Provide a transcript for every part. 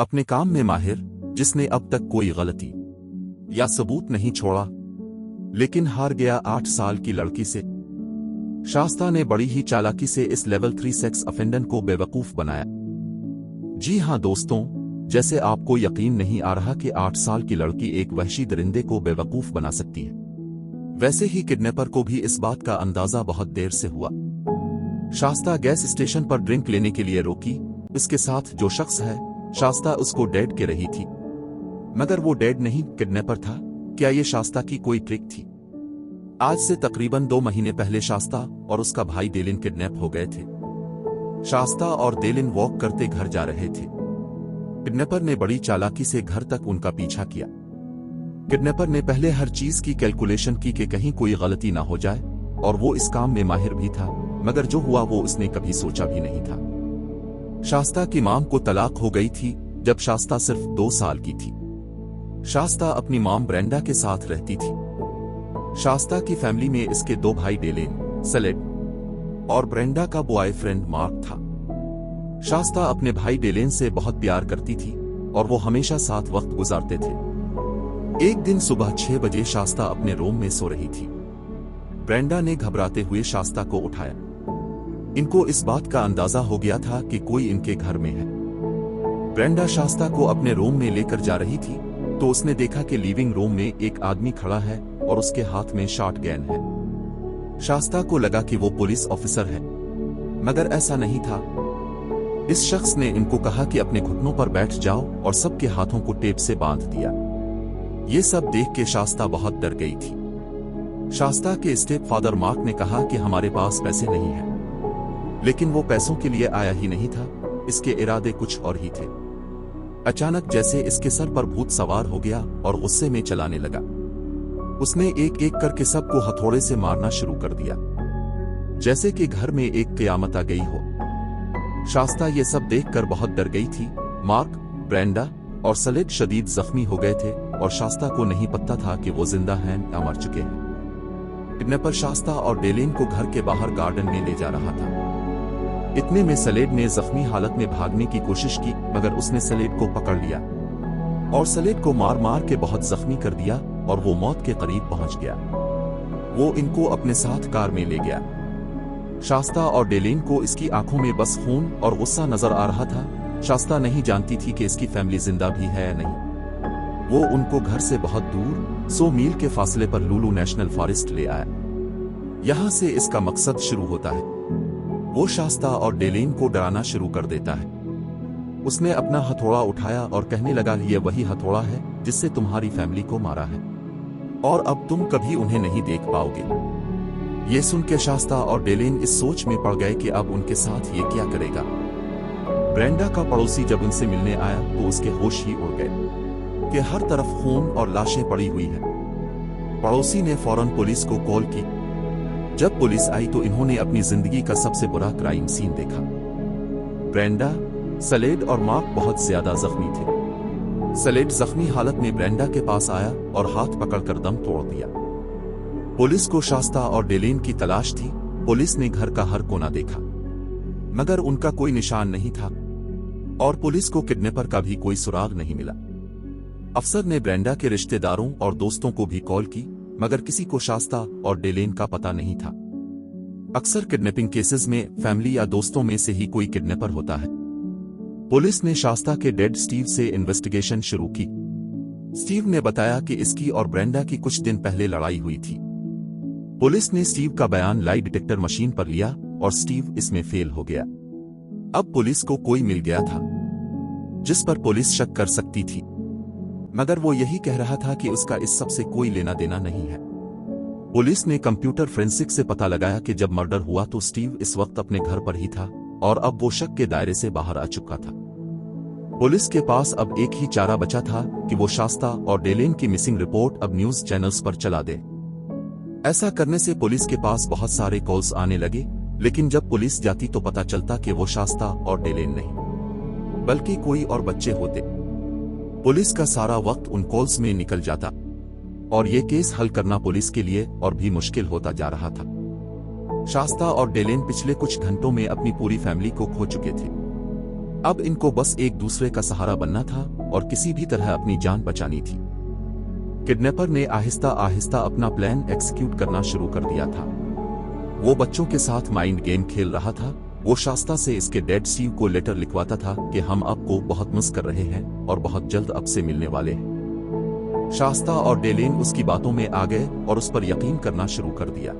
अपने काम में माहिर, जिसने अब तक कोई गलती या सबूत नहीं छोड़ा, लेकिन हार गया 8 साल की लड़की से। शास्ता ने बड़ी ही चालाकी से इस लेवल 3 सेक्स अफेंडर को बेवकूफ बनाया। जी हां दोस्तों, जैसे आपको यकीन नहीं आ रहा कि 8 साल की लड़की एक वहशी दरिंदे को बेवकूफ बना सकती है, वैसे ही किडनैपर को भी इस बात का अंदाजा बहुत देर से हुआ। शास्ता गैस स्टेशन पर ड्रिंक लेने के लिए रोकी। इसके साथ जो शख्स है, शास्ता उसको डेड के रही थी, मगर वो डेड नहीं, किडनैपर था। क्या ये शास्ता की कोई ट्रिक थी? आज से तकरीबन 2 महीने पहले शास्ता और उसका भाई डेलिन किडनैप हो गए थे। शास्ता और डेलिन वॉक करते घर जा रहे थे। किडनैपर ने बड़ी चालाकी से घर तक उनका पीछा किया। किडनैपर ने पहले हर चीज की कैलकुलेशन की कि कहीं कोई गलती ना हो जाए, और वो इस काम में माहिर भी था, मगर जो हुआ वो उसने कभी सोचा भी नहीं था। शास्ता की मां को तलाक हो गई थी जब शास्ता सिर्फ 2 साल की थी। शास्ता अपनी मां ब्रेंडा के साथ रहती थी। शास्ता की फैमिली में इसके 2 भाई डेलेन, सलेड और ब्रेंडा का बॉयफ्रेंड मार्क था। शास्ता अपने भाई डेलेन से बहुत प्यार करती थी और वो हमेशा साथ वक्त गुजारते थे। एक दिन सुबह 6 बजे शास्ता अपने रूम में सो रही थी। ब्रेंडा ने घबराते हुए शास्ता को उठाया। इनको इस बात का अंदाजा हो गया था कि कोई इनके घर में है। ब्रेंडा शास्ता को अपने रूम में लेकर जा रही थी तो उसने देखा कि लिविंग रूम में एक आदमी खड़ा है और उसके हाथ में शॉटगन है। शास्ता को लगा कि वो पुलिस ऑफिसर है, मगर ऐसा नहीं था। इस शख्स ने इनको कहा कि अपने घुटनों पर बैठ जाओ और सबके हाथों को टेप से बांध दिया। ये सब देख के शास्ता बहुत डर गई थी। शास्ता के स्टेप फादर मार्क ने कहा कि हमारे पास पैसे नहीं हैं, लेकिन वो पैसों के लिए आया ही नहीं था, इसके इरादे कुछ और ही थे। अचानक जैसे इसके सर पर भूत सवार हो गया और गुस्से में चलाने लगा। उसने एक एक करके सबको हथौड़े से मारना शुरू कर दिया, जैसे कि घर में एक क़यामत आ गई हो। शास्ता ये सब देखकर बहुत डर गई थी। मार्क, ब्रेंडा और सलेड शदीद जख्मी हो गए थे और शास्ता को नहीं पता था कि वो जिंदा हैं या मर चुके हैं। किडनैपर शास्ता और डेलेन को घर के बाहर गार्डन में ले जा रहा था। इतने में सलेड ने जख्मी हालत में भागने की कोशिश की, मगर उसने सलेड को पकड़ लिया और सलेड को मार मार के बहुत जख्मी कर दिया और वो मौत के करीब पहुंच गया। वो इनको अपने साथ कार में ले गया। शास्ता और डेलेन को इसकी आंखों में बस खून और गुस्सा नजर आ रहा था। शास्ता नहीं जानती थी कि इसकी फैमिली जिंदा भी है या नहीं। वो उनको घर से बहुत दूर 100 मील के फासले पर लुलू नेशनल फॉरेस्ट ले आया। यहां से इसका मकसद शुरू होता है। वो शास्ता और डेलेन को डराना शुरू कर देता है। उसने अपना हथौड़ा उठाया और कहने लगा, ये वही हथौड़ा है जिससे तुम्हारी फैमिली को मारा है, और अब तुम कभी उन्हें नहीं देख पाओगे। ये सुन के शास्ता और डेलेन इस सोच में पड़ गए कि अब उनके साथ ये क्या करेगा। ब्रेंडा का पड़ोसी जब उनसे मिलने आया तो उसके होश ही उड़ गए कि हर तरफ खून और लाशें पड़ी हुई है। पड़ोसी ने फौरन पुलिस को कॉल की। जब पुलिस आई तो इन्होंने अपनी जिंदगी का सबसे बुरा क्राइम सीन देखा। ब्रेंडा, सलेड और मार्क बहुत ज्यादा जख्मी थे। सलेड जख्मी हालत में ब्रेंडा के पास आया और हाथ पकड़कर दम तोड़ दिया। पुलिस को शास्ता और डेलेन की तलाश थी। पुलिस ने घर का हर कोना देखा, मगर उनका कोई निशान नहीं था और पुलिस को किडनैपर का भी कोई सुराग नहीं मिला। अफसर ने ब्रेंडा के रिश्तेदारों और दोस्तों को भी कॉल की, मगर किसी को शास्ता और डेलेन का पता नहीं था। अक्सर किडनैपिंग केसेस में फैमिली या दोस्तों में से ही कोई किडनैपर होता है। पुलिस ने शास्ता के डेड स्टीव से इन्वेस्टिगेशन शुरू की। स्टीव ने बताया कि इसकी और ब्रेंडा की कुछ दिन पहले लड़ाई हुई थी। पुलिस ने स्टीव का बयान लाई डिटेक्टर मशीन पर लिया और स्टीव इसमें फेल हो गया। अब पुलिस को कोई मिल गया था जिस पर पुलिस शक कर सकती थी, मगर वो यही कह रहा था कि उसका इस सब से कोई लेना देना नहीं है। पुलिस ने कंप्यूटर फोरेंसिक से पता लगाया कि जब मर्डर हुआ तो स्टीव इस वक्त अपने घर पर ही था और अब वो शक के दायरे से बाहर आ चुका था। पुलिस के पास अब एक ही चारा बचा था कि वो शास्ता और डेलेन की मिसिंग रिपोर्ट अब न्यूज चैनल्स पर चला दे। ऐसा करने से पुलिस के पास बहुत सारे कॉल्स आने लगे, लेकिन जब पुलिस जाती तो पता चलता कि वो शास्ता और डेलेन नहीं, बल्कि कोई और बच्चे होते। पुलिस का सारा वक्त उन कॉल्स में निकल जाता और ये केस हल करना पुलिस के लिए और भी मुश्किल होता जा रहा था। शास्ता और डेलेन पिछले कुछ घंटों में अपनी पूरी फैमिली को खो चुके थे। अब इनको बस एक दूसरे का सहारा बनना था और किसी भी तरह अपनी जान बचानी थी। किडनैपर ने आहिस्ता आहिस्ता अपना प्लान एग्जीक्यूट करना शुरू कर दिया था। वो बच्चों के साथ माइंड गेम खेल रहा था। वो शास्ता से इसके डेड स्टीव को लेटर लिखवाता था कि हम आपको बहुत मिस कर रहे हैं और बहुत जल्द अब से मिलने वाले हैं। शास्ता और डेलेन उसकी बातों में आ गए और उस पर यकीन करना शुरू कर दिया।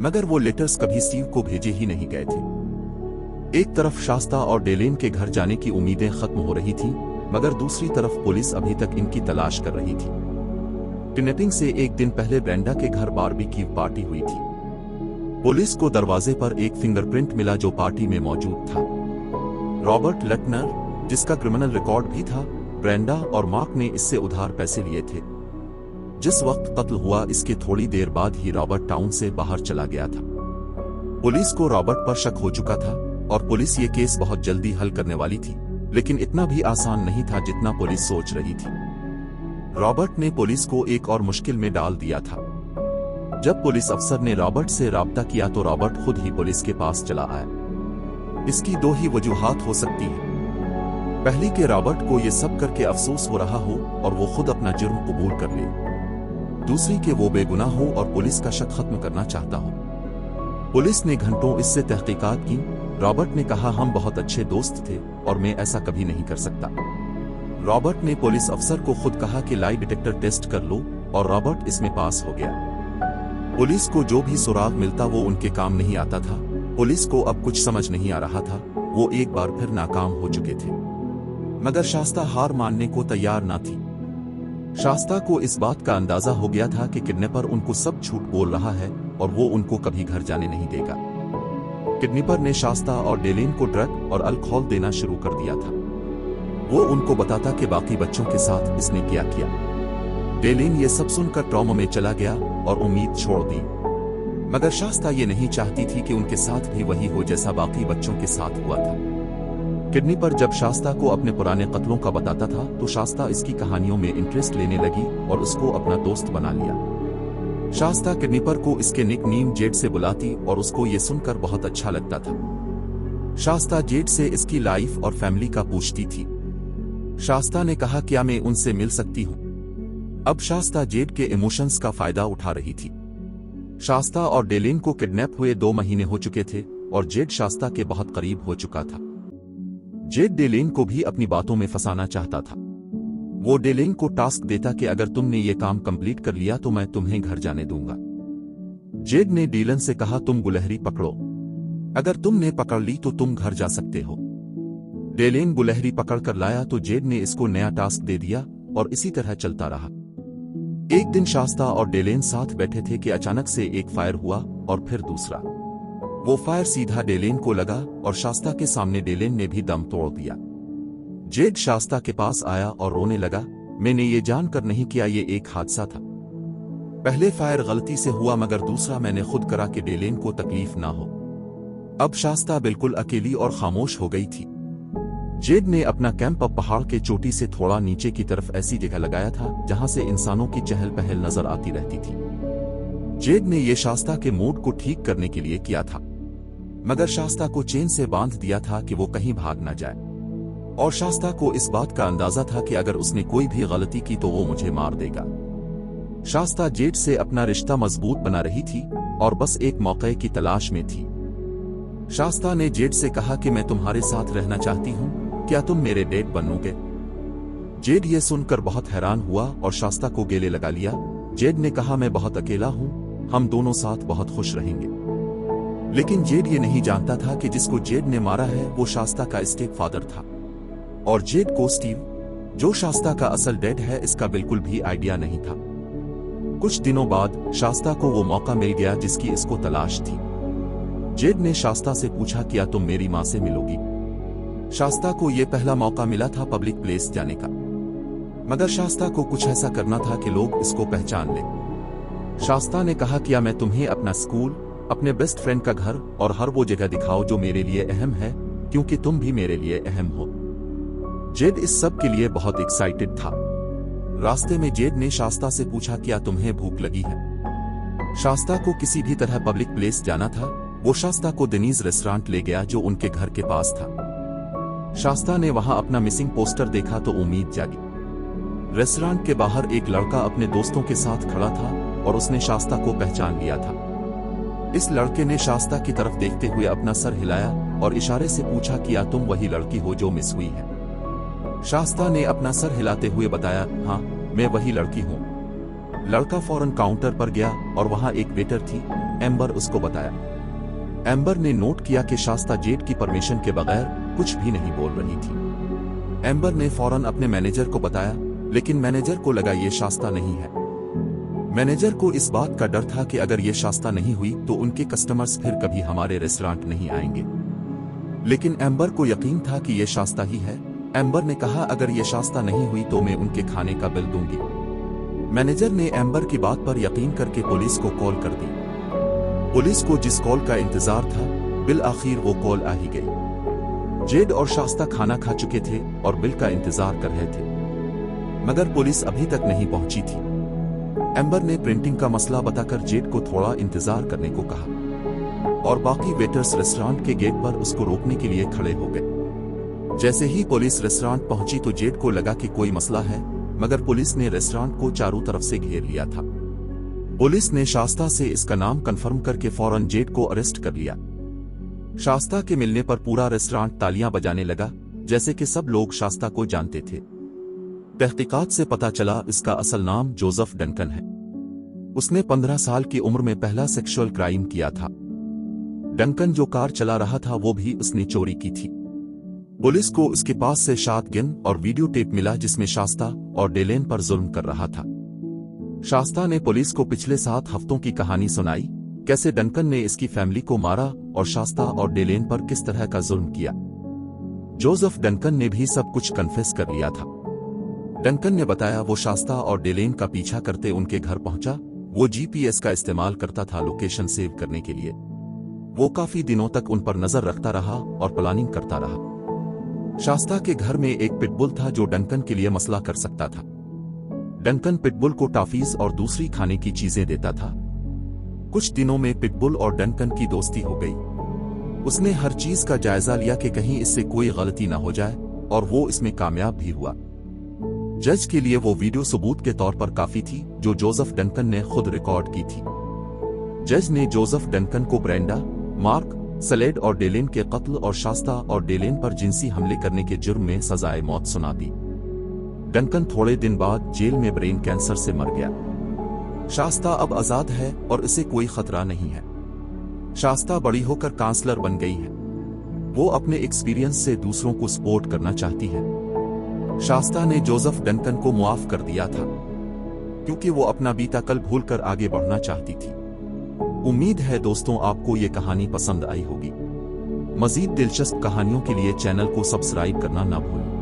मगर वो लेटर्स कभी स्टीव को भेजे ही नहीं गए थे। एक तरफ शास्ता और डेलेन के घर जाने की उम्मीदें खत्म हो रही थी, मगर दूसरी तरफ पुलिस अभी तक इनकी तलाश कर रही थी। किडनैपिंग से एक दिन पहले ब्रेंडा के घर बारबेक्यू पार्टी हुई थी। पुलिस को दरवाजे पर एक फिंगरप्रिंट मिला जो पार्टी में मौजूद था। रॉबर्ट लटनर, जिसका क्रिमिनल रिकॉर्ड भी था, ब्रेंडा और मार्क ने इससे उधार पैसे लिए थे। जिस वक्त कत्ल हुआ इसके थोड़ी देर बाद ही रॉबर्ट टाउन से बाहर चला गया था। पुलिस को रॉबर्ट पर शक हो चुका था और पुलिस ये केस बहुत जल्दी हल करने वाली थी, लेकिन इतना भी आसान नहीं था जितना पुलिस सोच रही थी। रॉबर्ट ने पुलिस को एक और मुश्किल में डाल दिया था। जब पुलिस अफसर ने रॉबर्ट से राब्ता किया तो रॉबर्ट खुद ही पुलिस के पास चला आया। इसकी दो ही वजूहात हो सकती है। पहली कि रॉबर्ट को ये सब करके अफसोस हो रहा हो और वो खुद अपना जुर्म कबूल कर ले। दूसरी कि वो बेगुनाह हो और पुलिस का शक खत्म करना चाहता हो। पुलिस ने घंटों इससे तहकीकात की। रॉबर्ट ने कहा, हम बहुत अच्छे दोस्त थे और मैं ऐसा कभी नहीं कर सकता। रॉबर्ट ने पुलिस अफसर को खुद कहा कि लाई डिटेक्टर टेस्ट कर लो और रॉबर्ट इसमें पास हो गया। पुलिस को जो भी सुराग मिलता वो उनके काम नहीं आता था। पुलिस को अब कुछ समझ नहीं आ रहा था। वो एक बार फिर नाकाम हो चुके थे। मगर शास्ता हार मानने को तैयार ना थी। शास्ता को इस बात का अंदाजा हो गया था कि किडनैपर उनको सब झूठ बोल रहा है और वो उनको कभी घर जाने नहीं देगा। किडनैपर ने शास्ता और डेलेन को ड्रग और अल्कोहल देना शुरू कर दिया था। वो उनको बताता कि बाकी बच्चों के साथ इसने क्या किया। डेलेन ये सब सुनकर ट्रॉमा में चला गया और उम्मीद छोड़ दी। मगर शास्ता ये नहीं चाहती थी कि उनके साथ भी वही हो जैसा बाकी बच्चों के साथ हुआ था। किडनैपर जब शास्ता को अपने पुराने कत्लों का बताता था तो शास्ता इसकी कहानियों में इंटरेस्ट लेने लगी और उसको अपना दोस्त बना लिया। शास्ता किडनैपर को इसके निकनेम जेड से बुलाती और उसको ये सुनकर बहुत अच्छा लगता था। शास्ता जेड से इसकी लाइफ और फैमिली का पूछती थी। शास्ता ने कहा, क्या मैं उनसे मिल सकती हूँ? अब शास्ता जेड के इमोशंस का फायदा उठा रही थी। शास्ता और डेलेन को किडनैप हुए 2 महीने हो चुके थे और जेड शास्ता के बहुत करीब हो चुका था। जेड डेलेन को भी अपनी बातों में फंसाना चाहता था। वो डेलेन को टास्क देता कि अगर तुमने ये काम कंप्लीट कर लिया तो मैं तुम्हें घर जाने दूंगा। जेड ने डेलन से कहा, तुम गुलहरी पकड़ो, अगर तुमने पकड़ ली तो तुम घर जा सकते हो। डेलेन गुलहरी पकड़ कर लाया तो जेड ने इसको नया टास्क दे दिया और इसी तरह चलता रहा। एक दिन शास्ता और डेलेन साथ बैठे थे कि अचानक से एक फायर हुआ और फिर दूसरा। वो फायर सीधा डेलेन को लगा और शास्ता के सामने डेलेन ने भी दम तोड़ दिया। जेड शास्ता के पास आया और रोने लगा, मैंने ये जानकर नहीं किया, ये एक हादसा था। पहले फायर गलती से हुआ मगर दूसरा मैंने खुद करा कि डेलेन को तकलीफ ना हो। अब शास्ता बिल्कुल अकेली और खामोश हो गई थी। जेड ने अपना कैंप अब पहाड़ के चोटी से थोड़ा नीचे की तरफ ऐसी जगह लगाया था जहां से इंसानों की चहल पहल नजर आती रहती थी। जेड ने यह शास्ता के मूड को ठीक करने के लिए किया था, मगर शास्ता को चेन से बांध दिया था कि वो कहीं भाग न जाए। और शास्ता को इस बात का अंदाजा था कि अगर उसने कोई भी गलती की तो वो मुझे मार देगा। शास्ता जेड से अपना रिश्ता मजबूत बना रही थी और बस एक मौके की तलाश में थी। शास्ता ने जेड से कहा कि मैं तुम्हारे साथ रहना चाहती हूँ, क्या तुम मेरे डेट बनोगे? जेड ये सुनकर बहुत हैरान हुआ और शास्ता को गले लगा लिया। जेड ने कहा, मैं बहुत अकेला हूँ, हम दोनों साथ बहुत खुश रहेंगे। लेकिन जेड ये नहीं जानता था कि जिसको जेड ने मारा है वो शास्ता का स्टेप फादर था और जेड को स्टीव, जो शास्ता का असल डैड है, इसका बिल्कुल भी आइडिया नहीं था। कुछ दिनों बाद शास्ता को वो मौका मिल गया जिसकी इसको तलाश थी। जेड ने शास्ता से पूछा, क्या तुम मेरी मां से मिलोगी? शास्ता को यह पहला मौका मिला था पब्लिक प्लेस जाने का, मगर शास्ता को कुछ ऐसा करना था कि लोग इसको पहचान लें। शास्ता ने कहा, क्या मैं तुम्हें अपना स्कूल, अपने बेस्ट फ्रेंड का घर और हर वो जगह दिखाओ जो मेरे लिए अहम है, क्योंकि तुम भी मेरे लिए अहम हो। जेड इस सब के लिए बहुत एक्साइटेड था। रास्ते में जेड ने शास्ता से पूछा, क्या तुम्हें भूख लगी है? शास्ता को किसी भी तरह पब्लिक प्लेस जाना था। वो शास्ता को डेनीज रेस्टोरेंट ले गया जो उनके घर के पास था। शास्ता ने वहां अपना मिसिंग पोस्टर देखा तो उम्मीद जागी। रेस्टोरेंट के बाहर एक लड़का अपने दोस्तों के साथ खड़ा था और उसने शास्ता को पहचान लिया था। इस लड़के ने शास्ता की तरफ देखते हुए अपना सर हिलाया और इशारे से पूछा कि क्या तुम वही लड़की हो जो मिस हुई है? शास्ता ने अपना सर हिलाते हुए बताया, हाँ मैं वही लड़की हूँ। लड़का फौरन काउंटर पर गया और वहां एक वेटर थी, एम्बर, उसको बताया। एम्बर ने नोट किया कि शास्ता जेड की परमिशन के बगैर कुछ भी नहीं बोल रही थी। एम्बर ने फौरन अपने मैनेजर को बताया, लेकिन मैनेजर को लगा ये शास्ता नहीं है। मैनेजर को इस बात का डर था कि अगर ये शास्ता नहीं हुई तो उनके कस्टमर्स फिर कभी हमारे रेस्टोरेंट नहीं आएंगे। लेकिन एम्बर को यकीन था कि ये शास्ता ही है। एम्बर ने कहा, अगर ये शास्ता नहीं हुई तो मैं उनके खाने का बिल दूंगी। मैनेजर ने एम्बर की बात पर यकीन करके पुलिस को कॉल कर दी। पुलिस को जिस कॉल का इंतजार था, बिल आखिर वो कॉल आ ही गई। जेड और शास्ता खाना खा चुके थे और बिल का इंतजार कर रहे थे, मगर पुलिस अभी तक नहीं पहुंची थी। एम्बर ने प्रिंटिंग का मसला बताकर जेड को थोड़ा इंतजार करने को कहा और बाकी वेटर्स रेस्टोरेंट के गेट पर उसको रोकने के लिए खड़े हो गए। जैसे ही पुलिस रेस्टोरेंट पहुंची तो जेड को लगा कि कोई मसला है, मगर पुलिस ने रेस्टोरेंट को चारों तरफ से घेर लिया था। पुलिस ने शास्ता से इसका नाम कंफर्म करके फौरन जेड को अरेस्ट कर लिया। शास्ता के मिलने पर पूरा रेस्टोरेंट तालियां बजाने लगा, जैसे कि सब लोग शास्ता को जानते थे। तहकीकात से पता चला इसका असल नाम जोसेफ डंकन है। उसने 15 साल की उम्र में पहला सेक्सुअल क्राइम किया था। डंकन जो कार चला रहा था वो भी उसने चोरी की थी। पुलिस को उसके पास से शॉटगन और वीडियो टेप मिला जिसमें शास्ता और डेलेन पर जुल्म कर रहा था। शास्ता ने पुलिस को पिछले 7 हफ्तों की कहानी सुनाई, कैसे डंकन ने इसकी फैमिली को मारा और शास्ता और डेलेन पर किस तरह का जुल्म किया। जोसेफ डंकन ने भी सब कुछ कन्फेस कर लिया था। डंकन ने बताया वो शास्ता और डेलेन का पीछा करते उनके घर पहुंचा। वो जीपीएस का इस्तेमाल करता था लोकेशन सेव करने के लिए। वो काफी दिनों तक उन पर नजर रखता रहा और प्लानिंग करता रहा। शास्ता के घर में एक पिटबुल था जो डंकन के लिए मसला कर सकता था। डंकन पिटबुल को टॉफीज और दूसरी खाने की चीजें देता था। कुछ दिनों में पिटबुल और डंकन की दोस्ती हो गई। उसने हर चीज का जायजा लिया कि कहीं इससे कोई गलती ना हो जाए, और वो इसमें कामयाब भी हुआ। जज के लिए वो वीडियो सबूत के तौर पर काफी थी जो जोसेफ डंकन ने खुद रिकॉर्ड की थी। जज ने जोसेफ डंकन को ब्रेंडा, मार्क, सलेड और डेलेन के कत्ल और शास्ता और डेलेन पर जिनसी हमले करने के जुर्म में सजाए मौत सुना दी। डंकन थोड़े दिन बाद जेल में ब्रेन कैंसर से मर गया। शास्ता अब आजाद है और इसे कोई खतरा नहीं है। शास्ता बड़ी होकर काउंसलर बन गई है। वो अपने एक्सपीरियंस से दूसरों को सपोर्ट करना चाहती है। शास्ता ने जोसेफ डंकन को मुआफ कर दिया था क्योंकि वो अपना बीता कल भूलकर आगे बढ़ना चाहती थी। उम्मीद है दोस्तों आपको ये कहानी पसंद आई होगी। मजीद दिलचस्प कहानियों के लिए चैनल को सब्सक्राइब करना ना भूलें।